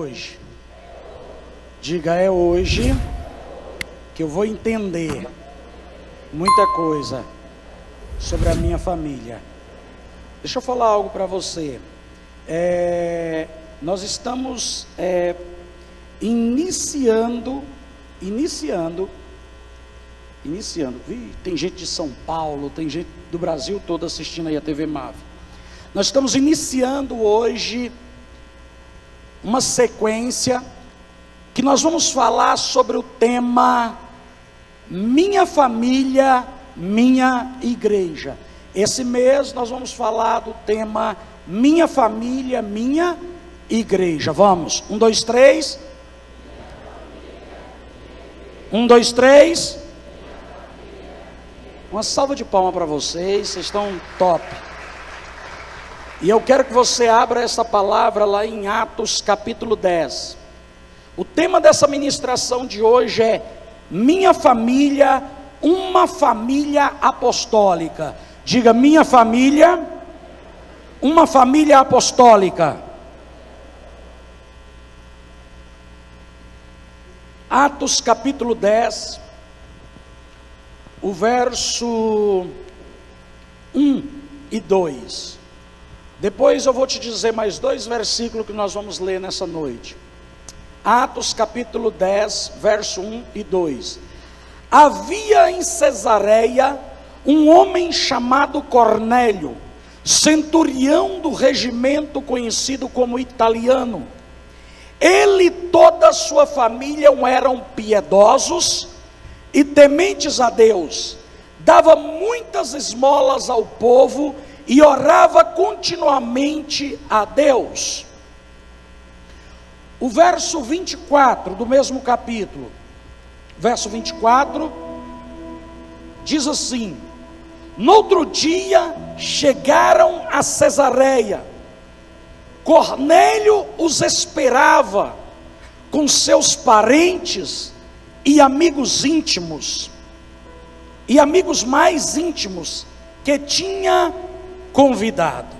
hoje. Diga, é hoje que eu vou entender muita coisa sobre a minha família. Deixa eu falar algo para você. Nós estamos iniciando. Tem gente de São Paulo, tem gente do Brasil todo assistindo aí a TV MAV. Nós estamos iniciando hoje uma sequência que nós vamos falar sobre o tema Minha Família, Minha Igreja. Esse mês nós vamos falar do tema Minha Família, Minha Igreja. Vamos, 1, 2, 3. 1, 2, 3. Uma salva de palmas para vocês estão top. E eu quero que você abra essa palavra lá em Atos capítulo 10. O tema dessa ministração de hoje é Minha Família, uma família apostólica. Diga, minha família, uma família apostólica. Atos capítulo 10, o verso 1 e 2. Depois eu vou te dizer mais 2 versículos que nós vamos ler nessa noite. Atos capítulo 10, verso 1 e 2. Havia em Cesareia um homem chamado Cornélio, centurião do regimento conhecido como italiano. Ele e toda a sua família eram piedosos e tementes a Deus. Dava muitas esmolas ao povo e orava continuamente a Deus. O verso 24 do mesmo capítulo, verso 24, diz assim: no outro dia chegaram a Cesareia. Cornélio os esperava com seus parentes e amigos íntimos, e amigos mais íntimos que tinha convidado.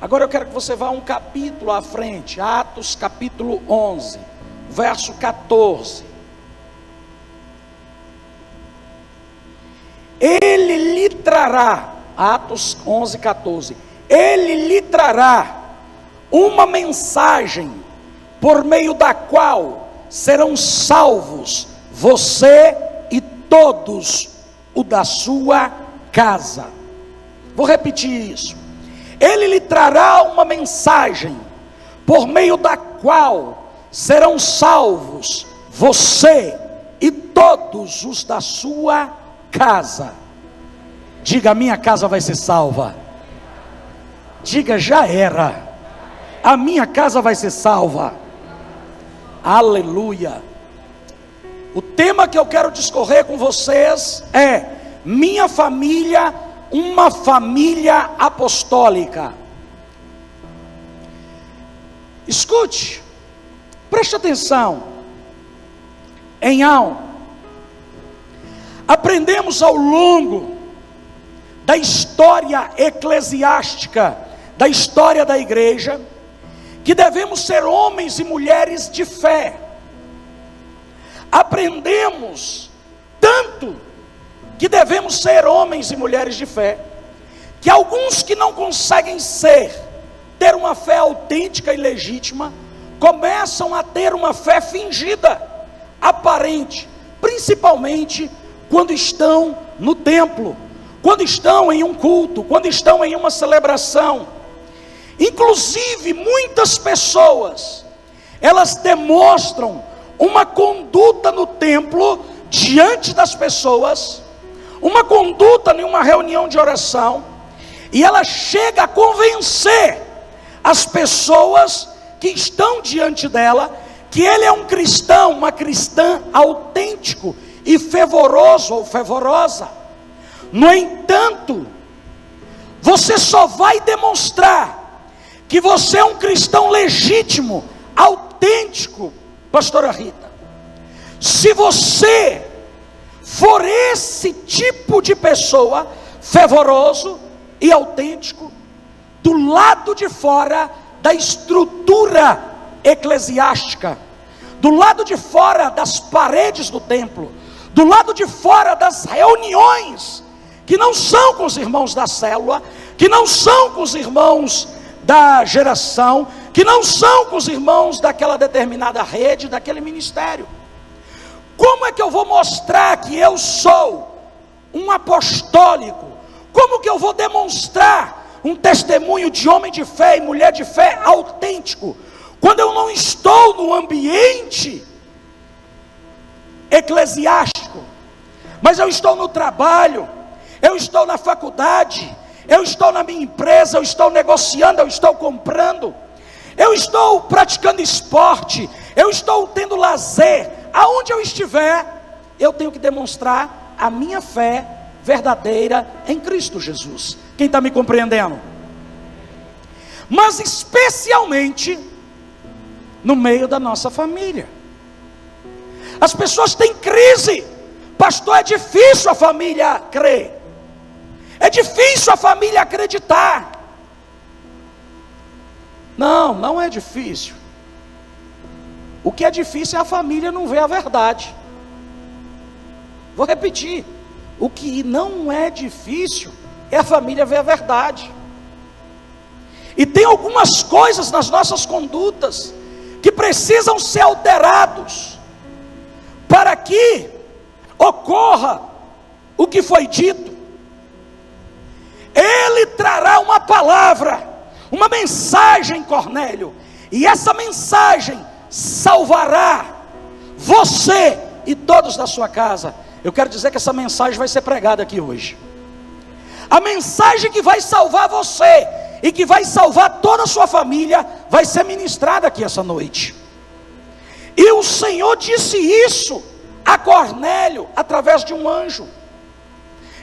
Agora eu quero que você vá um capítulo à frente, Atos capítulo 11, verso 14. Ele lhe trará, Atos 11, 14. Ele lhe trará uma mensagem por meio da qual serão salvos você e todos o da sua casa. Vou repetir isso. Ele lhe trará uma mensagem por meio da qual serão salvos você e todos os da sua casa. Diga, minha casa vai ser salva. Diga, já era. A minha casa vai ser salva. Aleluia. O tema que eu quero discorrer com vocês é Minha Família, uma família apostólica. Escute, preste atenção. Em algo aprendemos ao longo da história eclesiástica, da história da igreja, que devemos ser homens e mulheres de fé. Aprendemos tanto que devemos ser homens e mulheres de fé, que alguns que não conseguem ter uma fé autêntica e legítima, começam a ter uma fé fingida, aparente, principalmente quando estão no templo, quando estão em um culto, quando estão em uma celebração. Inclusive muitas pessoas, elas demonstram uma conduta no templo, diante das pessoas, uma conduta em uma reunião de oração, e ela chega a convencer as pessoas que estão diante dela, que ele é um cristão, uma cristã autêntico e fervoroso ou fervorosa. No entanto, você só vai demonstrar que você é um cristão legítimo, autêntico, pastora Rita, se você for esse tipo de pessoa, fervoroso e autêntico, do lado de fora da estrutura eclesiástica, do lado de fora das paredes do templo, do lado de fora das reuniões, que não são com os irmãos da célula, que não são com os irmãos da geração, que não são com os irmãos daquela determinada rede, daquele ministério. Como é que eu vou mostrar que eu sou um apostólico? Como que eu vou demonstrar um testemunho de homem de fé e mulher de fé autêntico, quando eu não estou no ambiente eclesiástico, mas eu estou no trabalho, eu estou na faculdade, eu estou na minha empresa, eu estou negociando, eu estou comprando, eu estou praticando esporte, eu estou tendo lazer. Aonde eu estiver, eu tenho que demonstrar a minha fé verdadeira em Cristo Jesus. Quem está me compreendendo? Mas especialmente no meio da nossa família. As pessoas têm crise. Pastor, é difícil a família crer, é difícil a família acreditar. Não, não é difícil. O que é difícil é a família não ver a verdade. Vou repetir: o que não é difícil é a família ver a verdade. E tem algumas coisas nas nossas condutas que precisam ser alterados para que ocorra o que foi dito. Ele trará uma palavra, uma mensagem, Cornélio, e essa mensagem salvará você e todos da sua casa. Eu quero dizer que essa mensagem vai ser pregada aqui hoje. A mensagem que vai salvar você e que vai salvar toda a sua família vai ser ministrada aqui essa noite. E o Senhor disse isso a Cornélio através de um anjo.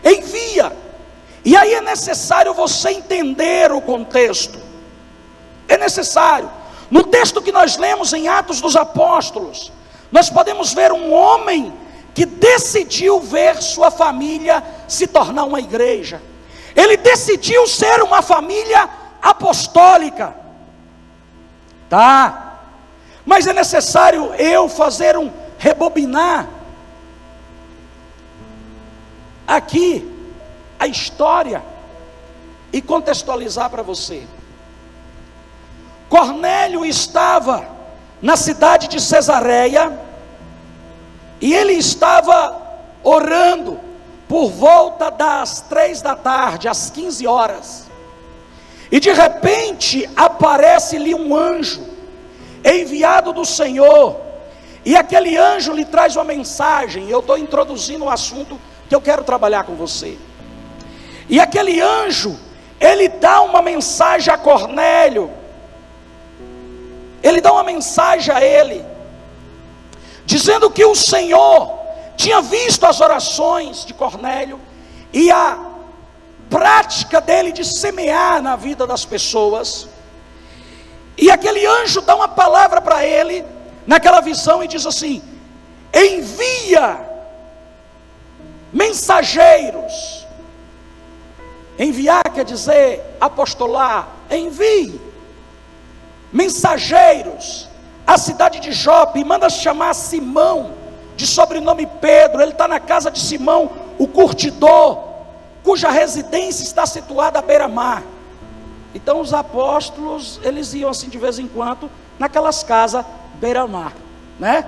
Envia. E aí é necessário você entender o contexto. É necessário. No texto que nós lemos em Atos dos Apóstolos, nós podemos ver um homem que decidiu ver sua família se tornar uma igreja. Ele decidiu ser uma família apostólica. Tá. Mas é necessário eu fazer um rebobinar aqui a história e contextualizar para você. Cornélio estava na cidade de Cesareia e ele estava orando por volta das 3 da tarde, às 15 horas. E de repente aparece-lhe um anjo enviado do Senhor, e aquele anjo lhe traz uma mensagem. Eu estou introduzindo um assunto que eu quero trabalhar com você. E aquele anjo, ele dá uma mensagem a Cornélio. Ele dá uma mensagem a ele, dizendo que o Senhor tinha visto as orações de Cornélio e a prática dele de semear na vida das pessoas. E aquele anjo dá uma palavra para ele naquela visão e diz assim: envia mensageiros. Enviar quer dizer apostolar. Envie mensageiros à cidade de Jope, e manda chamar Simão, de sobrenome Pedro. Ele está na casa de Simão, o curtidor, cuja residência está situada à beira-mar. Então os apóstolos, eles iam assim de vez em quando naquelas casas beira-mar, né?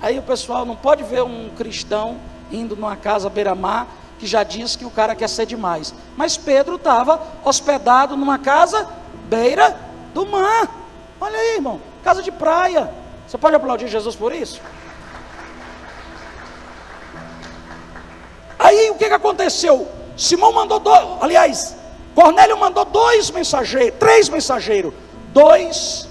Aí o pessoal não pode ver um cristão indo numa casa beira-mar, que já diz que o cara quer ser demais. Mas Pedro estava hospedado numa casa beira do mar. Olha aí, irmão, casa de praia. Você pode aplaudir Jesus por isso? Aí o que aconteceu? Simão mandou Cornélio mandou 3 mensageiros, 2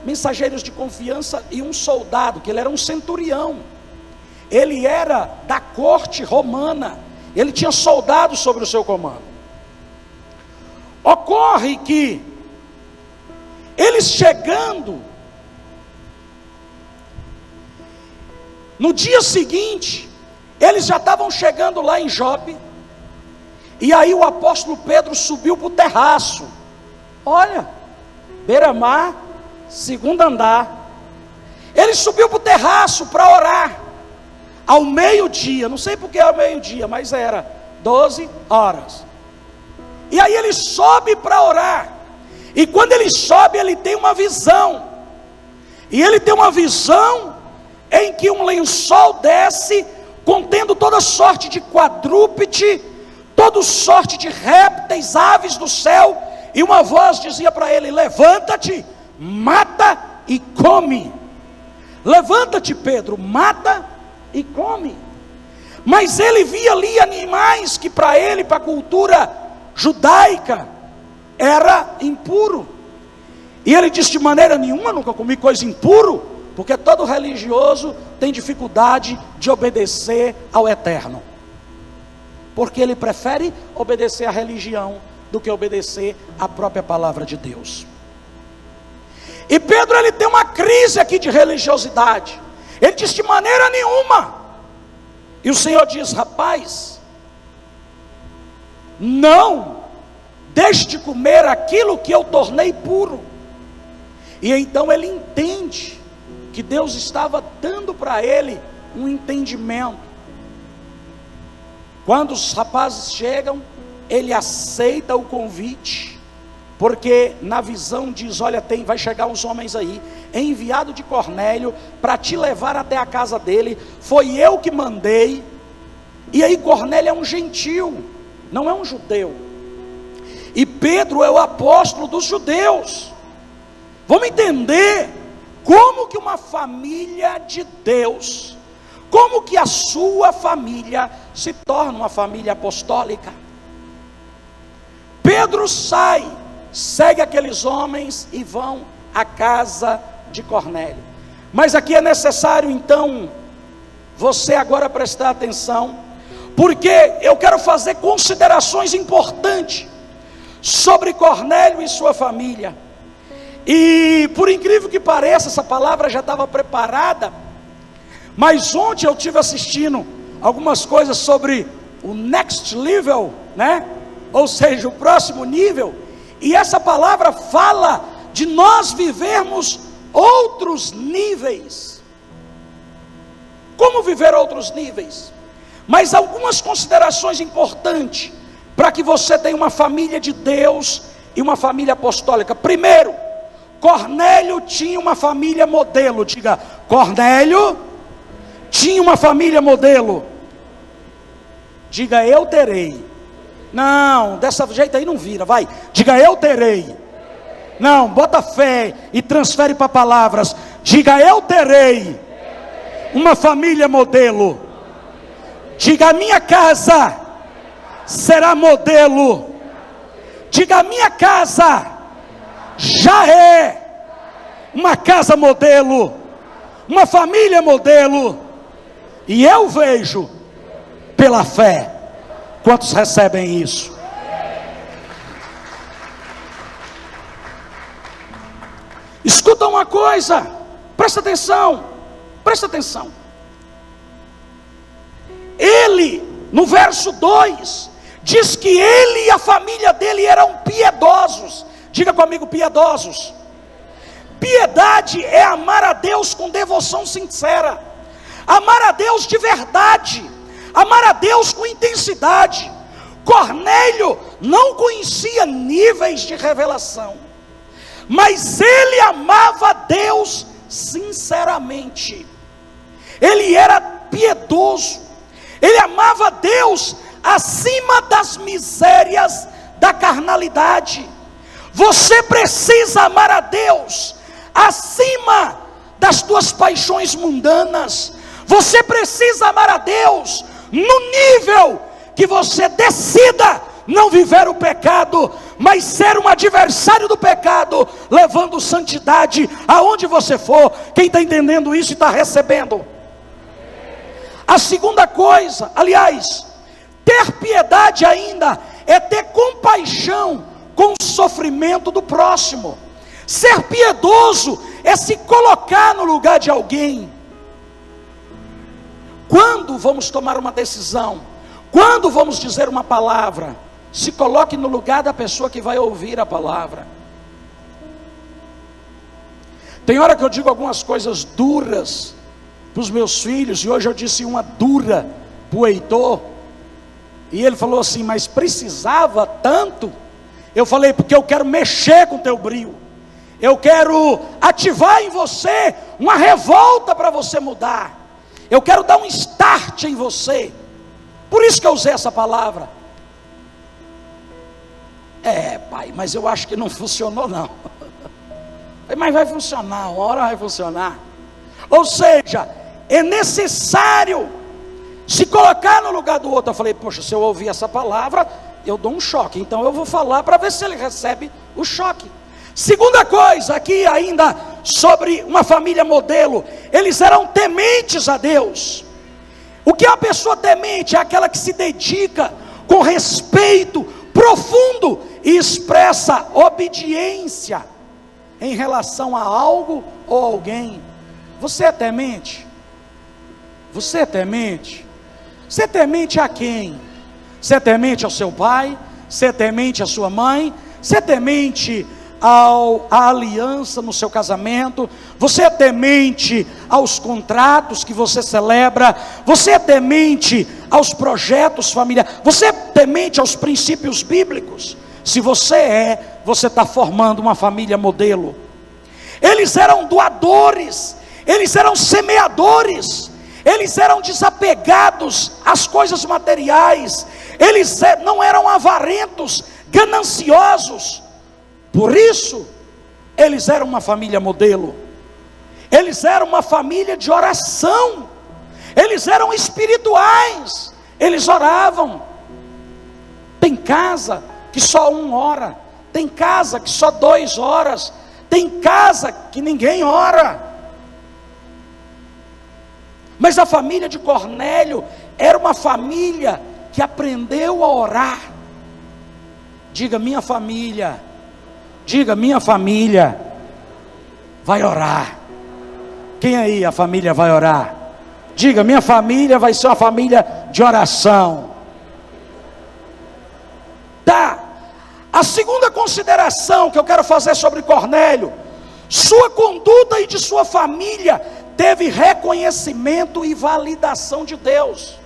mensageiros de confiança e um soldado, que ele era um centurião. Ele era da corte romana, ele tinha soldados sobre o seu comando. Ocorre que eles chegando, no dia seguinte, eles já estavam chegando lá em Jope. E aí o apóstolo Pedro subiu para o terraço. Olha, beira-mar, segundo andar. Ele subiu para o terraço para orar, ao meio-dia, não sei porque é ao meio-dia, mas era 12 horas. E aí ele sobe para orar, e quando ele sobe, ele tem uma visão, e ele tem uma visão em que um lençol desce, contendo toda sorte de quadrúpede, toda sorte de répteis, aves do céu, e uma voz dizia para ele: levanta-te, mata e come. Levanta-te, Pedro, mata e come. Mas ele via ali animais que para ele, para a cultura judaica, era impuro. E ele disse: de maneira nenhuma, nunca comi coisa impuro, porque todo religioso tem dificuldade de obedecer ao eterno, porque ele prefere obedecer à religião do que obedecer à própria palavra de Deus. E Pedro, ele tem uma crise aqui de religiosidade. Ele diz: de maneira nenhuma. E o Senhor diz: rapaz, não deixe de comer aquilo que eu tornei puro. E então ele entende que Deus estava dando para ele um entendimento. Quando os rapazes chegam, ele aceita o convite, porque na visão diz: olha, vai chegar uns homens aí, enviado de Cornélio, para te levar até a casa dele, foi eu que mandei. E aí Cornélio é um gentil, não é um judeu, e Pedro é o apóstolo dos judeus. Vamos entender como que uma família de Deus, como que a sua família se torna uma família apostólica. Pedro sai, segue aqueles homens e vão à casa de Cornélio. Mas aqui é necessário então você agora prestar atenção, porque eu quero fazer considerações importantes sobre Cornélio e sua família. E por incrível que pareça, essa palavra já estava preparada, mas ontem eu estive assistindo algumas coisas sobre o next level, né? Ou seja, o próximo nível. E essa palavra fala de nós vivermos outros níveis. Como viver outros níveis? Mas algumas considerações importantes para que você tenha uma família de Deus e uma família apostólica. Primeiro, Cornélio tinha uma família modelo. Diga: Cornélio tinha uma família modelo. Diga: eu terei. Não, dessa jeito aí não vira, vai. Diga: eu terei. Não, bota fé e transfere para palavras. Diga: eu terei uma família modelo. Diga: a minha casa será modelo. Diga: a minha casa já é uma casa modelo, uma família modelo. E eu vejo pela fé. Quantos recebem isso? Escuta uma coisa, presta atenção, presta atenção. Ele, no verso 2, diz que ele e a família dele eram piedosos. Diga comigo: piedosos. Piedade é amar a Deus com devoção sincera, amar a Deus de verdade, amar a Deus com intensidade. Cornélio não conhecia níveis de revelação, mas ele amava a Deus sinceramente. Ele era piedoso, ele amava a Deus acima das misérias da carnalidade. Você precisa amar a Deus acima das tuas paixões mundanas. Você precisa amar a Deus no nível que você decida não viver o pecado, mas ser um adversário do pecado, levando santidade aonde você for. Quem está entendendo isso e está recebendo? A segunda coisa, aliás, ter piedade ainda é ter compaixão com o sofrimento do próximo. Ser piedoso é se colocar no lugar de alguém. Quando vamos tomar uma decisão, quando vamos dizer uma palavra, se coloque no lugar da pessoa que vai ouvir a palavra. Tem hora que eu digo algumas coisas duras para os meus filhos, e hoje eu disse uma dura para o Heitor, e ele falou assim: mas precisava tanto? Eu falei: porque eu quero mexer com o teu brio, eu quero ativar em você uma revolta para você mudar, eu quero dar um start em você. Por isso que eu usei essa palavra. Pai, mas eu acho que não funcionou não. Mas vai funcionar, uma hora vai funcionar. Ou seja, é necessário se colocar no lugar do outro. Eu falei: poxa, se eu ouvir essa palavra, eu dou um choque, então eu vou falar para ver se ele recebe o choque. Segunda coisa, aqui ainda sobre uma família modelo: eles eram tementes a Deus. O que é uma pessoa temente? É aquela que se dedica com respeito profundo e expressa obediência em relação a algo ou alguém. Você é temente? Você é temente? Você é temente a quem? Você é temente ao seu pai? Você é temente à sua mãe? Você é temente à aliança no seu casamento? Você é temente aos contratos que você celebra? Você é temente aos projetos familiares? Você é temente aos princípios bíblicos? Se você está formando uma família modelo. Eles eram doadores, eles eram semeadores, eles eram desapegados às coisas materiais, eles não eram avarentos, gananciosos. Por isso, eles eram uma família modelo. Eles eram uma família de oração. Eles eram espirituais. Eles oravam. Tem casa que só um ora. Tem casa que só 2 horas. Tem casa que ninguém ora. Mas a família de Cornélio era uma família que aprendeu a orar. Diga: minha família. Diga: minha família vai orar. Quem aí, a família vai orar? Diga: minha família vai ser uma família de oração. Tá. A segunda consideração que eu quero fazer sobre Cornélio: sua conduta e de sua família teve reconhecimento e validação de Deus.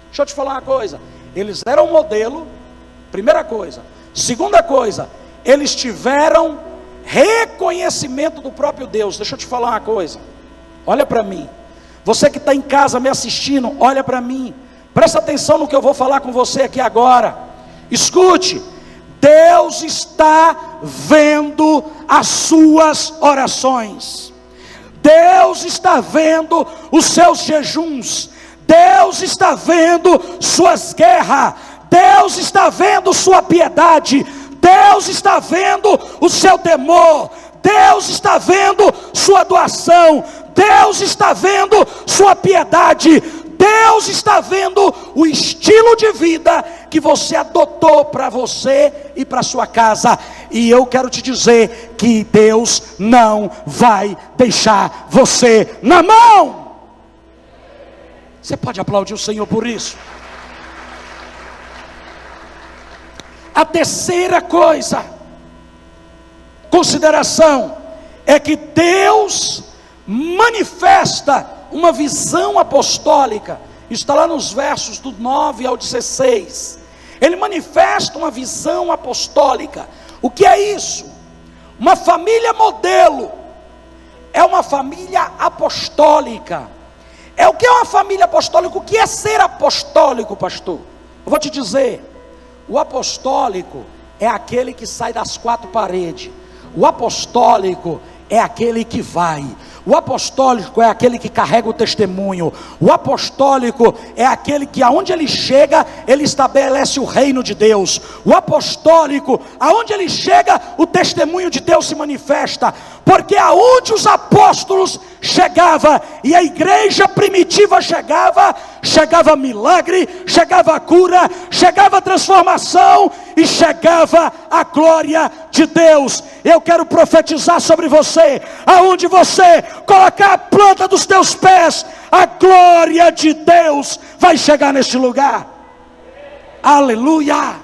Deixa eu te falar uma coisa: eles eram modelo, primeira coisa. Segunda coisa, eles tiveram reconhecimento do próprio Deus. Deixa eu te falar uma coisa, olha para mim. Você que está em casa me assistindo, olha para mim, presta atenção no que eu vou falar com você aqui agora. Escute: Deus está vendo as suas orações, Deus está vendo os seus jejuns, Deus está vendo suas guerras, Deus está vendo sua piedade, Deus está vendo o seu temor, Deus está vendo sua doação, Deus está vendo sua piedade, Deus está vendo o estilo de vida que você adotou para você e para sua casa. E eu quero te dizer que Deus não vai deixar você na mão. Você pode aplaudir o Senhor por isso? A terceira consideração, é que Deus manifesta uma visão apostólica. Está lá nos versos do 9 ao 16. Ele manifesta uma visão apostólica. O que é isso? Uma família modelo é uma família apostólica. O que é uma família apostólica? O que é ser apostólico, pastor? Eu vou te dizer: o apostólico é aquele que sai das 4 paredes. O apostólico é aquele que vai. O apostólico é aquele que carrega o testemunho. O apostólico é aquele que aonde ele chega, ele estabelece o reino de Deus. O apostólico, aonde ele chega, o testemunho de Deus se manifesta. Porque aonde os apóstolos chegavam e a igreja primitiva chegava milagre, chegava cura, chegava transformação e chegava a glória de Deus. Eu quero profetizar sobre você: aonde você colocar a planta dos teus pés, a glória de Deus vai chegar neste lugar. Aleluia!